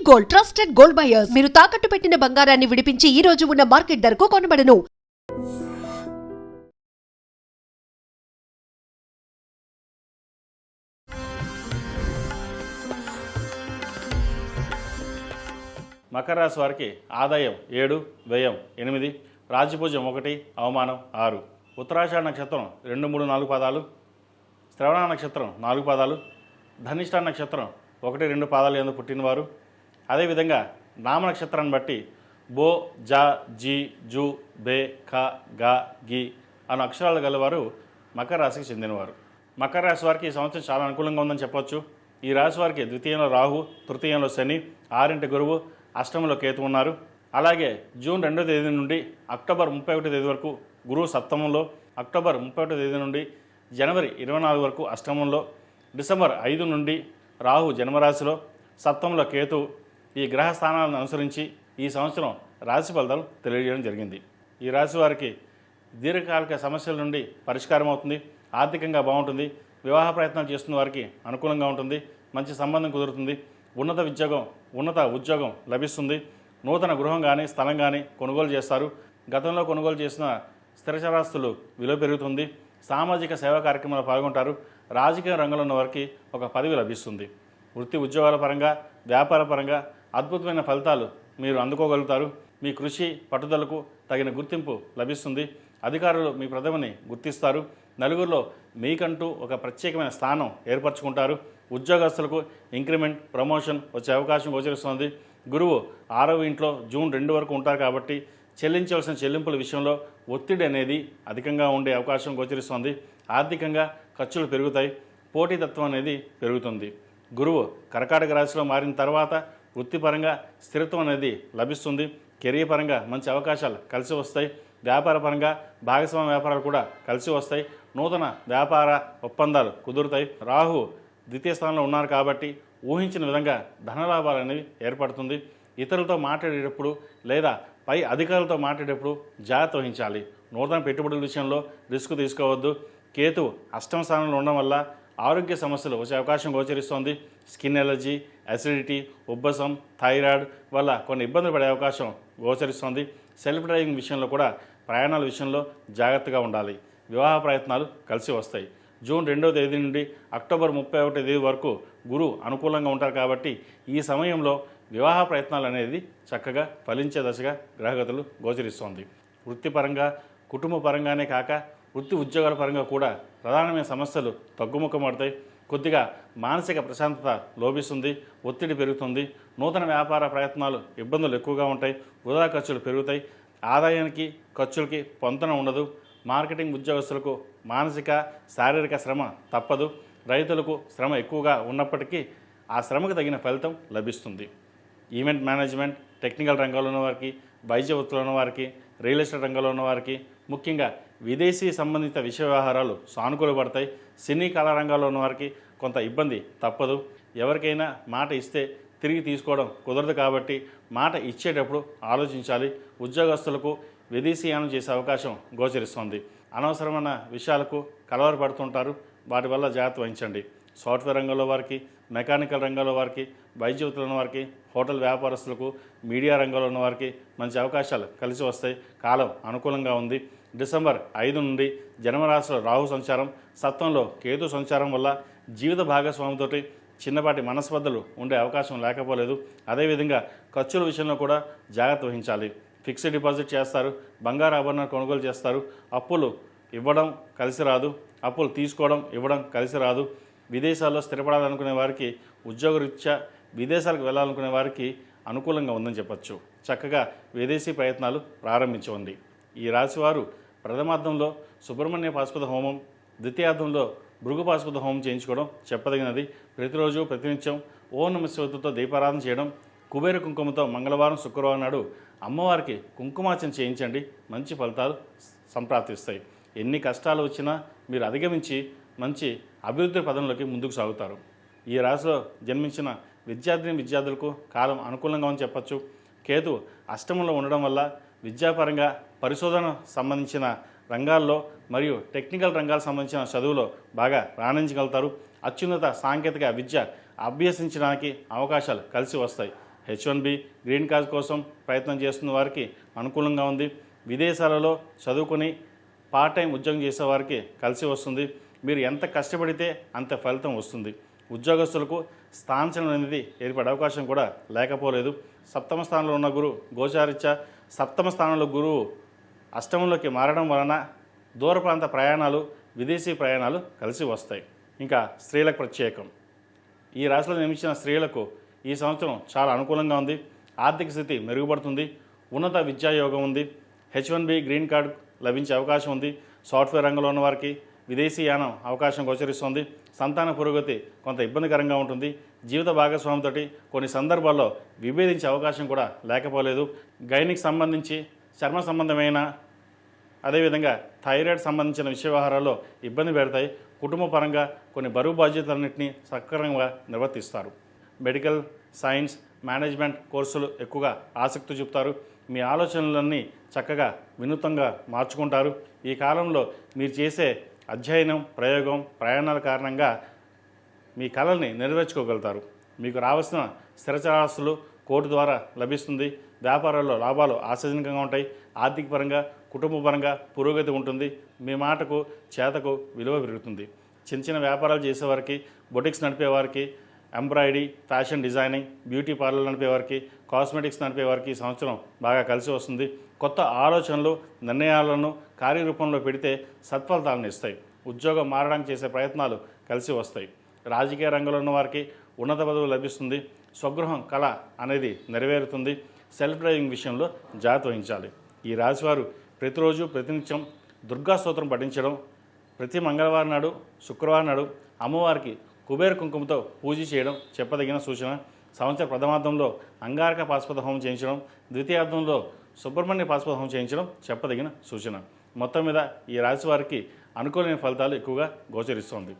Gold trusted gold buyers మీరు తాకట్టు పెట్టిన బంగారాన్ని విడిపించి ఈ రోజు ఉన్న మార్కెట్ ధరకు కొనబడను. మకర రాశి వారికి ఆదాయం 7, వ్యయం 8, రాజ్యపూజ్యం 1, అవమానం 6. ఉత్తరాషాఢ నక్షత్రం 2, 3, 4 పాదాలు, శ్రవణ నక్షత్రం 4 పాదాలు, ధనిష్ట నక్షత్రం 1, 2 పాదాలు యందు పుట్టినవారు. అదేవిధంగా నామ నక్షత్రాన్ని బట్టి బో, జా, జీ, జూ, బే, ఖ, గా, గి అన్న అక్షరాలు గలవారు మకర రాశికి చెందినవారు. మకర రాశి వారికి ఈ సంవత్సరం చాలా అనుకూలంగా ఉందని చెప్పవచ్చు. ఈ రాశి వారికి ద్వితీయంలో రాహు, తృతీయంలో శని, 6 గురువు, అష్టమంలో కేతు ఉన్నారు. అలాగే జూన్ 2వ తేదీ నుండి అక్టోబర్ 31వ తేదీ వరకు గురువు సప్తమంలో, అక్టోబర్ 31వ తేదీ నుండి జనవరి 24 వరకు అష్టమంలో, డిసెంబర్ 5 నుండి రాహు జన్మరాశిలో, సప్తమంలో కేతు. ఈ గ్రహ స్థానాలను అనుసరించి ఈ సంవత్సరం రాశి ఫలితాలు తెలియజేయడం జరిగింది. ఈ రాశి వారికి దీర్ఘకాలిక సమస్యల నుండి పరిష్కారం అవుతుంది, ఆర్థికంగా బాగుంటుంది, వివాహ ప్రయత్నాలు చేస్తున్న వారికి అనుకూలంగా ఉంటుంది, మంచి సంబంధం కుదురుతుంది, ఉన్నత ఉద్యోగం లభిస్తుంది, నూతన గృహం కానీ స్థలం కానీ కొనుగోలు చేస్తారు, గతంలో కొనుగోలు చేసిన స్థిరచరాస్తులు విలువ పెరుగుతుంది, సామాజిక సేవా కార్యక్రమాలు పాల్గొంటారు, రాజకీయ రంగంలో ఉన్న వారికి ఒక పదవి లభిస్తుంది, వృత్తి ఉద్యోగాల పరంగా వ్యాపార పరంగా అద్భుతమైన ఫలితాలు మీరు అందుకోగలుగుతారు, మీ కృషి పట్టుదలకు తగిన గుర్తింపు లభిస్తుంది, అధికారులు మీ ప్రతిభని గుర్తిస్తారు, నలుగురిలో మీకంటూ ఒక ప్రత్యేకమైన స్థానం ఏర్పరచుకుంటారు, ఉద్యోగస్తులకు ఇంక్రిమెంట్ ప్రమోషన్ వచ్చే అవకాశం గోచరిస్తుంది. గురువు 6వ ఇంట్లో జూన్ 2 వరకు ఉంటారు కాబట్టి చెల్లించవలసిన చెల్లింపుల విషయంలో ఒత్తిడి అనేది అధికంగా ఉండే అవకాశం గోచరిస్తుంది. ఆర్థికంగా ఖర్చులు పెరుగుతాయి, పోటీతత్వం అనేది పెరుగుతుంది. గురువు కర్కాటక రాశిలో మారిన తర్వాత వృత్తిపరంగా స్థిరత్వం అనేది లభిస్తుంది, కెరీర్ పరంగా మంచి అవకాశాలు కలిసి వస్తాయి, వ్యాపార పరంగా భాగస్వామ్య వ్యాపారాలు కూడా కలిసి వస్తాయి, నూతన వ్యాపార ఒప్పందాలు కుదురుతాయి. రాహు ద్వితీయ స్థానంలో ఉన్నారు కాబట్టి ఊహించిన విధంగా ధనలాభాలు అనేవి ఏర్పడుతుంది. ఇతరులతో మాట్లాడేటప్పుడు లేదా పై అధికారులతో మాట్లాడేటప్పుడు జాగ్రత్త వహించాలి. నూతన పెట్టుబడుల విషయంలో రిస్క్ తీసుకోవద్దు. కేతు అష్టమ స్థానంలో ఉండడం వల్ల ఆరోగ్య సమస్యలు వచ్చే అవకాశం గోచరిస్తోంది. స్కిన్ ఎలర్జీ, అసిడిటీ, ఉబ్బసం, థైరాయిడ్ వల్ల కొన్ని ఇబ్బందులు పడే అవకాశం గోచరిస్తోంది. సెల్ఫ్ డ్రైవింగ్ విషయంలో కూడా ప్రయాణాల విషయంలో జాగ్రత్తగా ఉండాలి. వివాహ ప్రయత్నాలు కలిసి వస్తాయి. జూన్ 2వ తేదీ నుండి అక్టోబర్ 31వ తేదీ వరకు గురువు అనుకూలంగా ఉంటారు కాబట్టి ఈ సమయంలో వివాహ ప్రయత్నాలు అనేది చక్కగా ఫలించే దశగా గ్రహగతులు గోచరిస్తోంది. వృత్తిపరంగా కుటుంబ పరంగానే కాక వృత్తి ఉద్యోగాల పరంగా కూడా ప్రధానమైన సమస్యలు తగ్గుముఖమవుతాయి. కొద్దిగా మానసిక ప్రశాంతత లోపిస్తుంది, ఒత్తిడి పెరుగుతుంది, నూతన వ్యాపార ప్రయత్నాలు ఇబ్బందులు ఎక్కువగా ఉంటాయి, వృధా ఖర్చులు పెరుగుతాయి, ఆదాయానికి ఖర్చులకి పొంతన ఉండదు, మార్కెటింగ్ ఉద్యోగస్తులకు మానసిక శారీరక శ్రమ తప్పదు, రైతులకు శ్రమ ఎక్కువగా ఉన్నప్పటికీ ఆ శ్రమకు తగిన ఫలితం లభిస్తుంది. ఈవెంట్ మేనేజ్మెంట్, టెక్నికల్ రంగంలో ఉన్నవారికి, వైద్య వృత్తిలో ఉన్నవారికి, రియల్ ఎస్టేట్ రంగంలో ఉన్నవారికి, ముఖ్యంగా విదేశీ సంబంధిత విషయ వ్యవహారాలు సానుకూలపడతాయి. సినీ కళారంగాల్లో ఉన్నవారికి కొంత ఇబ్బంది తప్పదు. ఎవరికైనా మాట ఇస్తే తిరిగి తీసుకోవడం కుదరదు కాబట్టి మాట ఇచ్చేటప్పుడు ఆలోచించాలి. ఉద్యోగస్తులకు విదేశీయానం చేసే అవకాశం గోచరిస్తుంది. అనవసరమైన విషయాలకు కలవరపడుతుంటారు, వాటి వల్ల జాగ్రత్త వహించండి. సాఫ్ట్వేర్ రంగంలో వారికి, మెకానికల్ రంగంలో వారికి, వైద్య వృత్తిలో ఉన్న వారికి, హోటల్ వ్యాపారస్తులకు, మీడియా రంగంలో ఉన్న వారికి మంచి అవకాశాలు కలిసి వస్తాయి. కాలం అనుకూలంగా ఉంది. డిసెంబర్ 5 నుండి జన్మరాశిలో రాహు సంచారం, సప్తంలో కేతు సంచారం వల్ల జీవిత భాగస్వామితోటి చిన్నపాటి మనస్పర్ధలు ఉండే అవకాశం లేకపోలేదు. అదేవిధంగా ఖర్చుల విషయంలో కూడా జాగ్రత్త వహించాలి. ఫిక్స్డ్ డిపాజిట్ చేస్తారు, బంగారు ఆభరణాలు కొనుగోలు చేస్తారు, అప్పులు ఇవ్వడం కలిసి రాదు, అప్పులు తీసుకోవడం ఇవ్వడం కలిసి రాదు. విదేశాల్లో స్థిరపడాలనుకునే వారికి, ఉద్యోగరీత్యా విదేశాలకు వెళ్ళాలనుకునే వారికి అనుకూలంగా ఉందని చెప్పచ్చు. చక్కగా విదేశీ ప్రయత్నాలు ప్రారంభించండి. ఈ రాశివారు ప్రథమార్థంలో సుబ్రహ్మణ్య పాశుపత హోమం, ద్వితీయార్థంలో భృగు పాశుపత హోమం చేయించుకోవడం చెప్పదగినది. ప్రతిరోజు ప్రతినిత్యం ఓం నమః శివాయతో దీపారాధన చేయడం, కుబేర కుంకుమతో మంగళవారం శుక్రవారం నాడు అమ్మవారికి కుంకుమార్చన చేయించండి, మంచి ఫలితాలు సంప్రాప్తిస్తాయి. ఎన్ని కష్టాలు వచ్చినా మీరు అధిగమించి మంచి అభివృద్ధి పదంలోకి ముందుకు సాగుతారు. ఈ రాశిలో జన్మించిన విద్యార్థులకు కాలం అనుకూలంగా అని చెప్పచ్చు. కేతు అష్టమంలో ఉండడం వల్ల విద్యాపరంగా పరిశోధన సంబంధించిన రంగాల్లో మరియు టెక్నికల్ రంగాలకు సంబంధించిన చదువులో బాగా రాణించగలుగుతారు. అత్యున్నత సాంకేతిక విద్య అభ్యసించడానికి అవకాశాలు కలిసి వస్తాయి. H1B గ్రీన్ కార్డ్ కోసం ప్రయత్నం చేస్తున్న వారికి అనుకూలంగా ఉంది. విదేశాలలో చదువుకుని పార్ట్ టైం ఉద్యోగం చేసే వారికి కలిసి వస్తుంది. మీరు ఎంత కష్టపడితే అంత ఫలితం వస్తుంది. ఉద్యోగస్తులకు స్థానచలనం అనేది ఏర్పడే అవకాశం కూడా లేకపోలేదు. సప్తమ స్థానంలో ఉన్న గురువు గోచారీత్యా సప్తమ స్థానంలో గురువు అష్టమంలోకి మారడం వలన దూర ప్రాంత ప్రయాణాలు, విదేశీ ప్రయాణాలు కలిసి వస్తాయి. ఇంకా స్త్రీలకు ప్రత్యేకం. ఈ రాశిలో జన్మించిన స్త్రీలకు ఈ సంవత్సరం చాలా అనుకూలంగా ఉంది. ఆర్థిక స్థితి మెరుగుపడుతుంది. ఉన్నత విద్యాయోగం ఉంది. H1B గ్రీన్ కార్డు లభించే అవకాశం ఉంది. సాఫ్ట్వేర్ రంగంలో ఉన్న వారికి విదేశీ యానం అవకాశం గోచరిస్తుంది. సంతాన పురోగతి కొంత ఇబ్బందికరంగా ఉంటుంది. జీవిత భాగస్వామితోటి కొన్ని సందర్భాల్లో విభేదించే అవకాశం కూడా లేకపోలేదు. గైనిక్ సంబంధించి చర్మ సంబంధమైన అదేవిధంగా థైరాయిడ్ సంబంధించిన విషయ వ్యవహారాల్లో ఇబ్బంది పెడతాయి. కుటుంబ పరంగా కొన్ని బరువు బాధ్యతలన్నింటినీ సక్రమంగా నిర్వర్తిస్తారు. మెడికల్, సైన్స్, మేనేజ్మెంట్ కోర్సులు ఎక్కువగా ఆసక్తి చూపుతారు. మీ ఆలోచనలన్నీ చక్కగా వినూత్నంగా మార్చుకుంటారు. ఈ కాలంలో మీరు చేసే అధ్యయనం, ప్రయోగం, ప్రయాణాల కారణంగా మీ కళల్ని నెరవేర్చుకోగలుగుతారు. మీకు రావాల్సిన స్థిరచరాస్తులు కోర్టు ద్వారా లభిస్తుంది. వ్యాపారాల్లో లాభాలు ఆశాజనకంగా ఉంటాయి. ఆర్థిక పరంగా, కుటుంబ పరంగా పురోగతి ఉంటుంది. మీ మాటకు, చేతకు విలువ పెరుగుతుంది. చిన్న చిన్న వ్యాపారాలు చేసేవారికి, బొటిక్స్ నడిపేవారికి, embroidery, fashion designing, beauty parlour నడిపేవారికి, కాస్మెటిక్స్ నడిపేవారికి ఈ సంవత్సరం బాగా కలిసి వస్తుంది. కొత్త ఆలోచనలు, నిర్ణయాలను కార్యరూపంలో పెడితే సత్ఫలితాలను ఇస్తాయి. ఉద్యోగం మారడానికి చేసే ప్రయత్నాలు కలిసి వస్తాయి. రాజకీయ రంగంలో ఉన్న వారికి ఉన్నత పదవి లభిస్తుంది. స్వగృహం కళ అనేది నెరవేరుతుంది. సెల్ఫ్ డ్రైవింగ్ విషయంలో జాగ్రత్త వహించాలి. ఈ రాశివారు ప్రతిరోజు ప్రతినిత్యం దుర్గా స్తోత్రం పఠించడం, ప్రతి మంగళవారం నాడు, శుక్రవారం నాడు అమ్మవారికి కుబేర కుంకుమతో పూజ చేయడం చెప్పదగిన సూచన. సంవత్సర ప్రథమార్థంలో అంగారక పాశుపత హోమం చేయించడం, ద్వితీయార్థంలో సుబ్రహ్మణ్య పాశుపత హోమం చేయించడం చెప్పదగిన సూచన. మొత్తం మీద ఈ రాశి వారికి అనుకూలమైన ఫలితాలు ఎక్కువగా గోచరిస్తోంది.